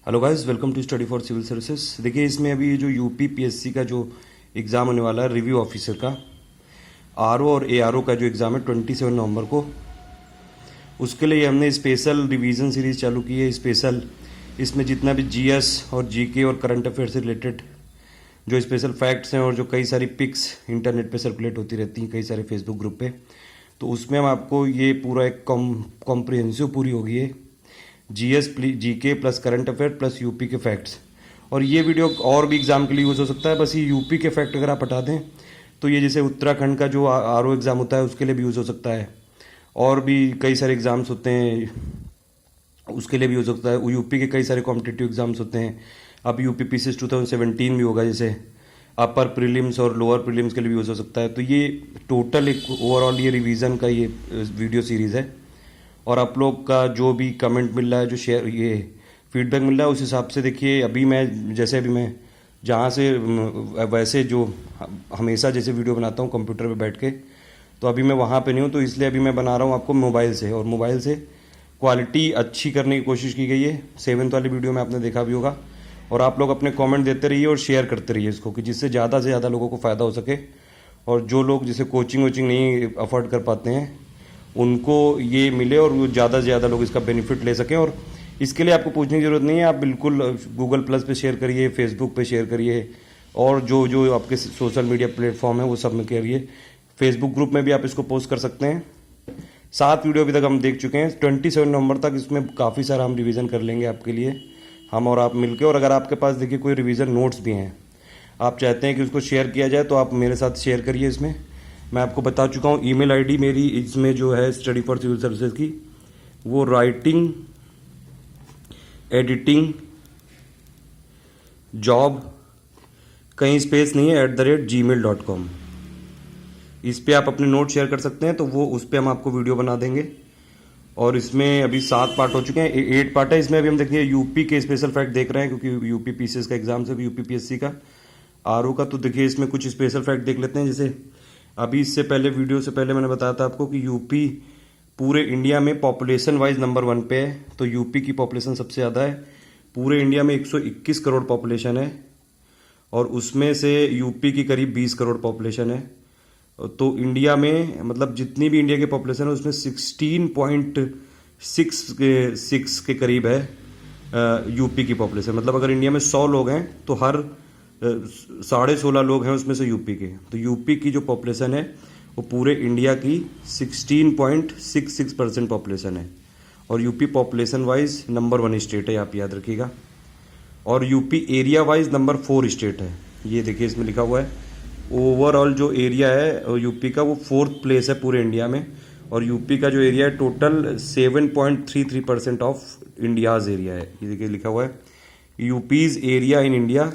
Hello guys, welcome to study for civil services. देखिए, इसमें अभी जो यूपी पीएससी का जो एग्ज़ाम होने वाला है रिव्यू ऑफिसर का, आरओ और एआरओ का जो एग्ज़ाम है 27 नवंबर को, उसके लिए हमने स्पेशल रिवीजन सीरीज़ चालू की है। स्पेशल इसमें जितना भी जीएस और जीके और करंट अफेयर से रिलेटेड जो स्पेशल फैक्ट्स हैं और जो कई सारी पिक्स इंटरनेट पे सर्कुलेट होती रहती हैं कई सारे फेसबुक ग्रुप पे, तो उसमें हम आपको ये पूरा एक कॉम्प्रिहेंसिव पूरी होगी है GS GK plus current affair plus UP के फैक्ट्स। और ये वीडियो और भी एग्जाम के लिए यूज़ हो सकता है। बस ये यूपी के फैक्ट अगर आप हटा दें तो ये जैसे उत्तराखंड का जो आरओ एग्ज़ाम होता है उसके लिए भी यूज़ हो सकता है, और भी कई सारे एग्ज़ाम्स होते हैं उसके लिए भी हो सकता है। यूपी के कई सारे कॉम्पिटिटिव एग्ज़ाम्स होते हैं। अब यूपी पीसीएस 2017 भी होगा, जैसे अपर प्रीलिम्स और लोअर प्रीलिम्स के लिए भी यूज़ हो सकता है। तो ये टोटल एक ओवरऑल ये रिवीजन का ये वीडियो सीरीज़ है, और आप लोग का जो भी कमेंट मिल रहा है, जो शेयर ये फीडबैक मिल रहा है, उस हिसाब से देखिए। अभी मैं जहाँ से वैसे जो हमेशा जैसे वीडियो बनाता हूँ कंप्यूटर पे बैठ के, तो अभी मैं वहाँ पे नहीं हूँ, तो इसलिए अभी मैं बना रहा हूँ आपको मोबाइल से, और मोबाइल से क्वालिटी अच्छी करने की कोशिश की गई है। 7th वाली वीडियो में आपने देखा भी होगा। और आप लोग अपने कमेंट देते रहिए और शेयर करते रहिए इसको, कि जिससे ज़्यादा से ज़्यादा लोगों को फ़ायदा हो सके। और जो लोग जैसे कोचिंग वोचिंग नहीं अफोर्ड कर पाते हैं उनको ये मिले और वो ज़्यादा से ज़्यादा लोग इसका बेनिफिट ले सकें। और इसके लिए आपको पूछने की ज़रूरत नहीं है, आप बिल्कुल गूगल प्लस पे शेयर करिए, फेसबुक पे शेयर करिए, और जो जो आपके सोशल मीडिया प्लेटफॉर्म है वो सब में करिए। फेसबुक ग्रुप में भी आप इसको पोस्ट कर सकते हैं। 7 वीडियो अभी तक हम देख चुके हैं। 27 नवंबर तक इसमें काफ़ी सारा हम रिवीजन कर लेंगे आपके लिए, हम और आप मिलके। और अगर आपके पास देखिए कोई रिवीजन नोट्स भी हैं, आप चाहते हैं कि उसको शेयर किया जाए, तो आप मेरे साथ शेयर करिए। इसमें मैं आपको बता चुका हूँ ईमेल आईडी मेरी इसमें जो है स्टडी फॉर सिविल सर्विसेज की, वो राइटिंग एडिटिंग जॉब कहीं स्पेस नहीं है @gmail.com। इस पे आप अपने नोट शेयर कर सकते हैं, तो वो उस पर हम आपको वीडियो बना देंगे। और इसमें अभी 7 पार्ट हो चुके हैं, 8 पार्ट है। इसमें अभी हम देखेंगे यूपी के स्पेशल फैक्ट देख रहे हैं, क्योंकि यूपी पीसीएस का एग्जाम से यूपी पीएससी का आरओ का। तो देखिए इसमें कुछ स्पेशल फैक्ट देख लेते हैं। जैसे अभी इससे पहले वीडियो से पहले मैंने बताया था आपको कि यूपी पूरे इंडिया में पॉपुलेशन वाइज नंबर 1 पे है। तो यूपी की पॉपुलेशन सबसे ज़्यादा है। पूरे इंडिया में 121 करोड़ पॉपुलेशन है, और उसमें से यूपी की करीब 20 करोड़ पॉपुलेशन है। तो इंडिया में मतलब जितनी भी इंडिया की पॉपुलेशन है उसमें 16.6 के करीब है यूपी की पॉपुलेशन। मतलब अगर इंडिया में 100 लोग हैं तो हर 16.5 लोग हैं उसमें से यूपी के। तो यूपी की जो पॉपुलेशन है वो पूरे इंडिया की 16.66% पॉपुलेशन है, और UP population wise number 1 state है, आप याद रखिएगा। और UP area wise number 4 state है। ये देखिए इसमें लिखा हुआ है ओवरऑल जो एरिया है यूपी का वो 4th प्लेस है पूरे इंडिया में। और यूपी का जो एरिया है टोटल 7.33% ऑफ इंडियाज एरिया है। ये देखिए लिखा हुआ है यूपीज एरिया इन इंडिया।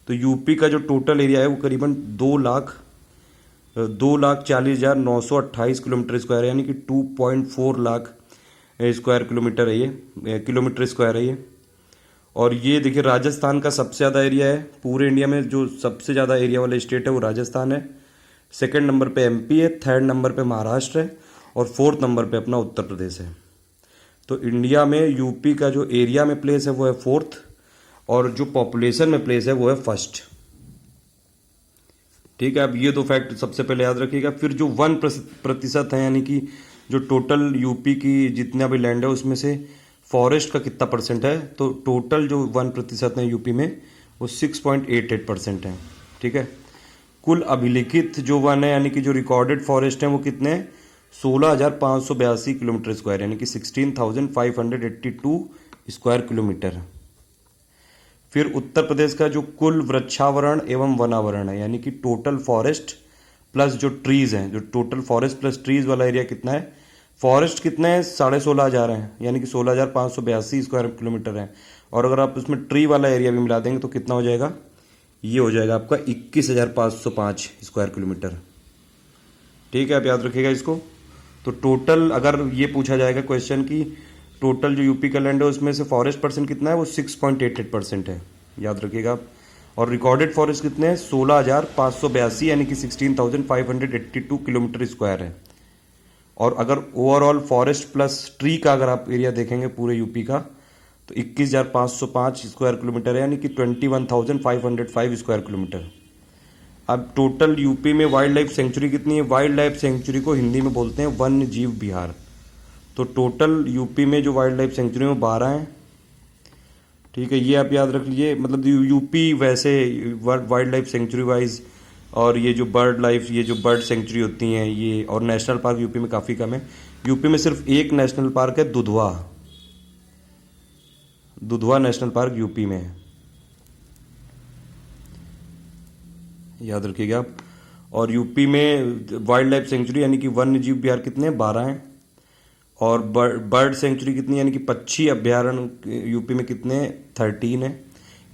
तो यूपी का जो टोटल एरिया है वो करीबन 2,40,928 किलोमीटर स्क्वायर है, यानी कि 2.4 लाख स्क्वायर किलोमीटर है, ये किलोमीटर स्क्वायर है ये। और ये देखिए राजस्थान का सबसे ज़्यादा एरिया है पूरे इंडिया में। जो सबसे ज़्यादा एरिया वाला स्टेट है वो राजस्थान है। 2nd नंबर पे एमपी है, 3rd नंबर पे महाराष्ट्र है, और 4th नंबर पे अपना उत्तर प्रदेश है। तो इंडिया में यूपी का जो एरिया में प्लेस है वो है 4th, और जो पॉपुलेशन में प्लेस है वो है 1st। ठीक है, अब ये 2 फैक्ट सबसे पहले याद रखिएगा। फिर जो 1% है, यानी कि जो टोटल यूपी की जितना भी लैंड है उसमें से फॉरेस्ट का कितना परसेंट है, तो टोटल जो 1% है यूपी में वो 6.88% है। ठीक है, कुल अभिलिखित जो वन है यानी कि जो रिकॉर्डेड फॉरेस्ट है वो कितने हैं, 16,582 किलोमीटर स्क्वायर, यानी कि 16,582 स्क्वायर किलोमीटर। फिर उत्तर प्रदेश का जो कुल वृक्षावरण एवं वनावरण है, यानी कि टोटल फॉरेस्ट प्लस जो ट्रीज हैं, जो टोटल फॉरेस्ट प्लस ट्रीज वाला एरिया कितना है, फॉरेस्ट कितने हैं 16,500 हैं, यानी कि 16,582 स्क्वायर किलोमीटर है। और अगर आप उसमें ट्री वाला एरिया भी मिला देंगे तो कितना हो जाएगा, ये हो जाएगा आपका 21,505 स्क्वायर किलोमीटर। ठीक है, आप याद रखिएगा इसको। तो टोटल अगर ये पूछा जाएगा क्वेश्चन की टोटल जो यूपी का लैंड है उसमें से फॉरेस्ट परसेंट कितना है, वो 6.88% है, याद रखिएगा आप। और रिकॉर्डेड फॉरेस्ट कितने हैं 16,582, यानी कि 16,582 किलोमीटर स्क्वायर है। और अगर ओवरऑल फॉरेस्ट प्लस ट्री का अगर आप एरिया देखेंगे पूरे यूपी का, तो 21,505 स्क्वायर किलोमीटर है, यानी कि 21,505 स्क्वायर किलोमीटर। अब टोटल यूपी में वाइल्ड लाइफ सेंचुरी कितनी है? वाइल्ड लाइफ सेंचुरी को हिंदी में बोलते हैं वन्य जीव विहार। तो टोटल यूपी में जो वाइल्ड लाइफ सेंचुरी है वो 12 हैं। ठीक है, ये आप याद रख लीजिए। मतलब यूपी वैसे वाइल्ड लाइफ सेंचुरी वाइज और ये जो बर्ड लाइफ, ये जो बर्ड सेंचुरी होती हैं ये, और नेशनल पार्क यूपी में काफ़ी कम है। यूपी में सिर्फ एक नेशनल पार्क है, Dudhwa. Dudhwa national park UP में है, याद रखिएगा आप। और यूपी में वाइल्ड लाइफ सेंचुरी यानी कि वन्य जीव विहार कितने हैं? 12 हैं। और बर्ड सेंचुरी कितनी यानी कि पक्षी अभ्यारण्य यूपी में कितने हैं? 13 है।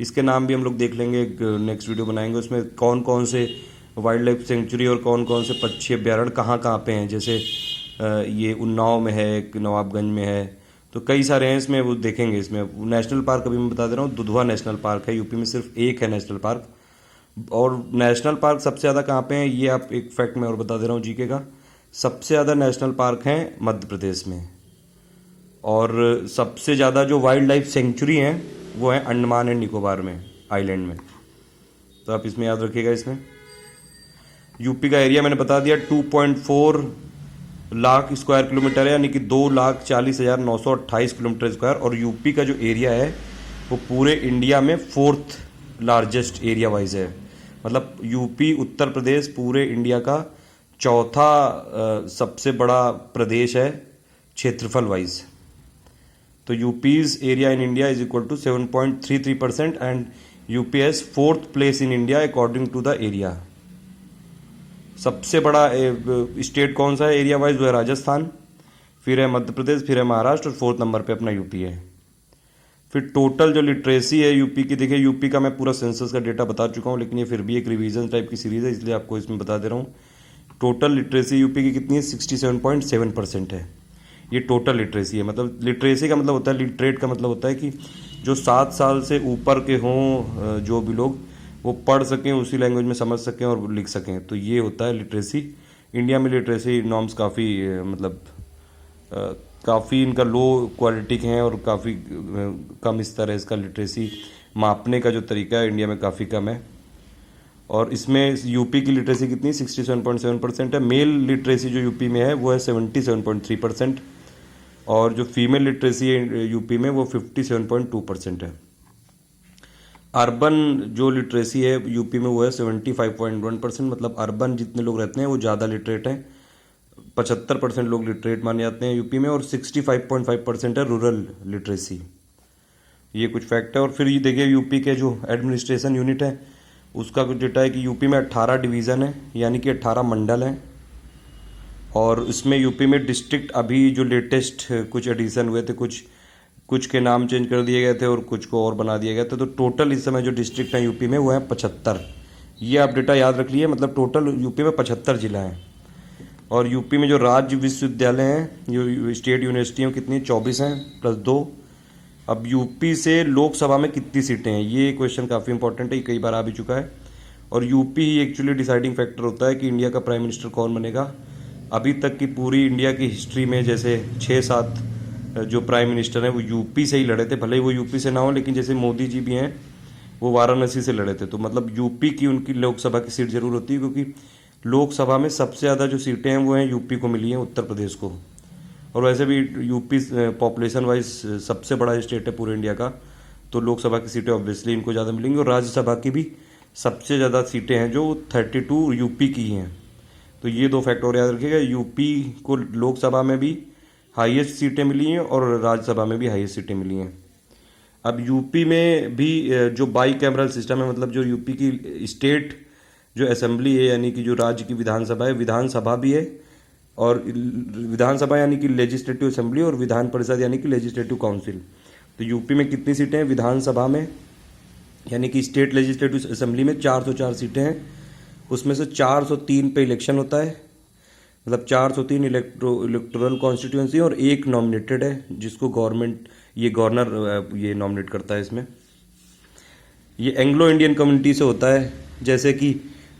इसके नाम भी हम लोग देख लेंगे, नेक्स्ट वीडियो बनाएंगे। उसमें कौन कौन से वाइल्ड लाइफ सेंचुरी और कौन कौन से पक्षी अभ्यारण्य कहाँ कहाँ पे हैं। जैसे ये उन्नाव में है, नवाबगंज में है, तो कई सारे हैं इसमें, वो देखेंगे। इसमें नेशनल पार्क अभी मैं बता दे रहा हूँ, दुधवा नेशनल पार्क है। यूपी में सिर्फ एक है नेशनल पार्क। और नेशनल पार्क सबसे ज़्यादा कहाँ पे हैं, ये आप एक फैक्ट मैं और बता दे रहा हूँ जीके का। सबसे ज़्यादा नेशनल पार्क हैं मध्य प्रदेश में। और सबसे ज़्यादा जो वाइल्ड लाइफ सेंचुरी हैं वो है अंडमान एंड निकोबार में, आइलैंड में। तो आप इसमें याद रखिएगा। इसमें यूपी का एरिया मैंने बता दिया 2.4 लाख स्क्वायर किलोमीटर है, यानी कि 2,40,928 किलोमीटर स्क्वायर। और यूपी का जो एरिया है वो पूरे इंडिया में 4th लार्जेस्ट एरिया वाइज है। मतलब यूपी, उत्तर प्रदेश पूरे इंडिया का चौथा सबसे बड़ा प्रदेश है क्षेत्रफल वाइज। तो UP's area in India is equal to 7.33% and UP has 4th place in India according to the area. सबसे बड़ा स्टेट कौन सा है एरिया वाइज? वो है राजस्थान, फिर है मध्य प्रदेश, फिर है महाराष्ट्र, और 4th नंबर पे अपना यूपी है। फिर टोटल जो लिटरेसी है यूपी की, देखिए यूपी का मैं पूरा सेंसस का डेटा बता चुका हूँ, लेकिन ये फिर भी एक रिवीजन टाइप की सीरीज है, इसलिए आपको इसमें बता दे रहा हूँ। टोटल लिटरेसी यूपी की कितनी है? 67.7% है। ये टोटल लिटरेसी है। मतलब लिटरेसी का मतलब होता है, लिटरेट का मतलब होता है कि जो 7 साल से ऊपर के हों जो भी लोग, वो पढ़ सकें, उसी लैंग्वेज में समझ सकें और लिख सकें। तो ये होता है लिटरेसी। इंडिया में लिटरेसी नॉर्म्स काफ़ी मतलब काफ़ी इनका लो क्वालिटी के हैं और काफ़ी कम स्तर है इसका। लिटरेसी मापने का जो तरीका है इंडिया में काफ़ी कम है। और इसमें यूपी की लिटरेसी कितनी? 67.7% है। मेल लिटरेसी जो यूपी में है वो है 77.3%। और जो फीमेल लिटरेसी है यूपी में वो 57.2% है। अर्बन जो लिटरेसी है यूपी में वो है 75.1%। मतलब अर्बन जितने लोग रहते हैं वो ज़्यादा लिटरेट हैं। 75% लोग लिटरेट माने जाते हैं यूपी में, और 65.5% है रूरल लिटरेसी। ये कुछ फैक्ट है। और फिर ये देखिए यूपी के जो एडमिनिस्ट्रेशन यूनिट है उसका कुछ डेटा है कि यूपी में 18 डिवीज़न है, यानी कि 18 मंडल हैं। और इसमें यूपी में डिस्ट्रिक्ट अभी जो लेटेस्ट कुछ एडिशन हुए थे, कुछ के नाम चेंज कर दिए गए थे और कुछ को और बना दिया गया था। तो टोटल इस समय जो डिस्ट्रिक्ट हैं यूपी में वो है 75। ये आप डेटा याद रख लिए। मतलब टोटल यूपी में 75 जिला हैं। और यूपी में जो राज्य विश्वविद्यालय हैं, जो स्टेट यूनिवर्सिटी हैं, कितनी? 24 हैं प्लस 2। अब यूपी से लोकसभा में कितनी सीटें हैं, ये क्वेश्चन काफ़ी इंपॉर्टेंट है, कई बार आ भी चुका है। और यूपी ही एक्चुअली डिसाइडिंग फैक्टर होता है कि इंडिया का प्राइम मिनिस्टर कौन बनेगा। अभी तक की पूरी इंडिया की हिस्ट्री में जैसे 6-7 जो प्राइम मिनिस्टर हैं वो यूपी से ही लड़े थे। भले ही वो यूपी से ना हो, लेकिन जैसे मोदी जी भी हैं वो वाराणसी से लड़े थे। तो मतलब यूपी की उनकी लोकसभा की सीट जरूर होती है, क्योंकि लोकसभा में सबसे ज़्यादा जो सीटें हैं वो हैं यूपी को मिली हैं, उत्तर प्रदेश को। और वैसे भी यूपी पॉपुलेशन वाइज सबसे बड़ा स्टेट है पूरे इंडिया का, तो लोकसभा की सीटें ऑब्वियसली इनको ज़्यादा मिलेंगी। और राज्यसभा की भी सबसे ज़्यादा सीटें हैं जो 32 यूपी की हैं। तो ये 2 फैक्ट और याद रखिएगा। यूपी को लोकसभा में भी हाईएस्ट सीटें मिली हैं और राज्यसभा में भी हाईएस्ट सीटें मिली हैं। अब यूपी में भी जो बाई कैमरल सिस्टम है, मतलब जो यूपी की स्टेट जो असेंबली है, यानी कि जो राज्य की विधानसभा है, विधानसभा भी है। और विधानसभा यानी कि लेजिस्लेटिव असेंबली, और विधान परिषद यानी कि लेजिस्लेटिव काउंसिल। तो यूपी में कितनी सीटें हैं विधानसभा में, यानी कि स्टेट लेजिस्लेटिव असेंबली में 404 सीटें हैं। उसमें से 403 पे इलेक्शन होता है, मतलब 403 इलेक्टोरल कॉन्स्टिट्यूंसी, और 1 नॉमिनेटेड है जिसको गवर्नमेंट, ये गवर्नर ये नॉमिनेट करता है। इसमें ये एंग्लो इंडियन कम्युनिटी से होता है। जैसे कि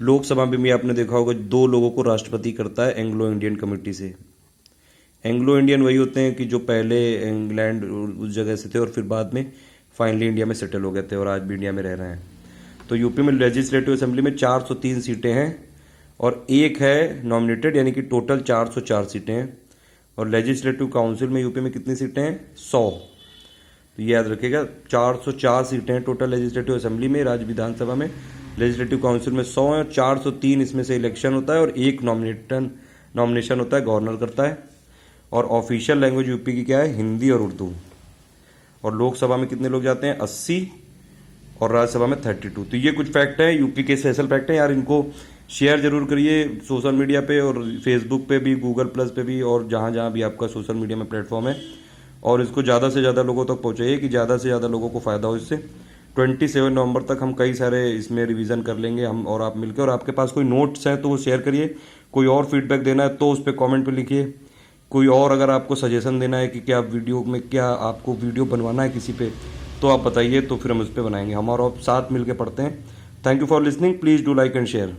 लोकसभा में भी आपने देखा होगा 2 लोगों को राष्ट्रपति करता है एंग्लो इंडियन कम्युनिटी से। एंग्लो इंडियन वही होते हैं कि जो पहले इंग्लैंड उस जगह से थे और फिर बाद में फाइनली इंडिया में सेटल हो गए थे और आज भी इंडिया में रह रहे हैं। तो यूपी में लेजिस्लेटिव असेंबली में 403 सीटें हैं और एक है नॉमिनेटेड, यानी कि टोटल 404 सीटें हैं। और लेजिस्लेटिव काउंसिल में यूपी में कितनी सीटें हैं? 100। तो ये याद रखिएगा, 404 सीटें हैं टोटल लेजिस्लेटिव असेंबली में, राज्य विधानसभा में। लेजिस्लेटिव काउंसिल में 100 है और 403 इसमें से इलेक्शन होता है और एक नॉमिनेशन होता है, गवर्नर करता है। और ऑफिशियल लैंग्वेज यूपी की क्या है? हिंदी और उर्दू। और लोकसभा में कितने लोग जाते हैं? 80 और राज्यसभा में 32। तो ये कुछ फैक्ट है, यूपी के स्पेशल फैक्ट है यार। इनको शेयर जरूर करिए सोशल मीडिया पे और फेसबुक पे भी, गूगल प्लस पे भी, और जहाँ जहाँ भी आपका सोशल मीडिया में प्लेटफॉर्म है। और इसको ज़्यादा से ज़्यादा लोगों तक पहुँचाइए कि ज़्यादा से ज़्यादा लोगों को फ़ायदा हो इससे। 27 नवंबर तक हम कई सारे इसमें रिवीजन कर लेंगे हम और आप मिलकर। और आपके पास कोई नोट्स हैं तो वो शेयर करिए। कोई और फीडबैक देना है तो उस पर कॉमेंट पर लिखिए। कोई और अगर आपको सजेशन देना है कि क्या वीडियो में, क्या आपको वीडियो बनवाना है किसी पे, तो आप बताइए, तो फिर हम उस पर बनाएंगे। हम और आप साथ मिलकर पढ़ते हैं। Thank you for listening. Please do like and share.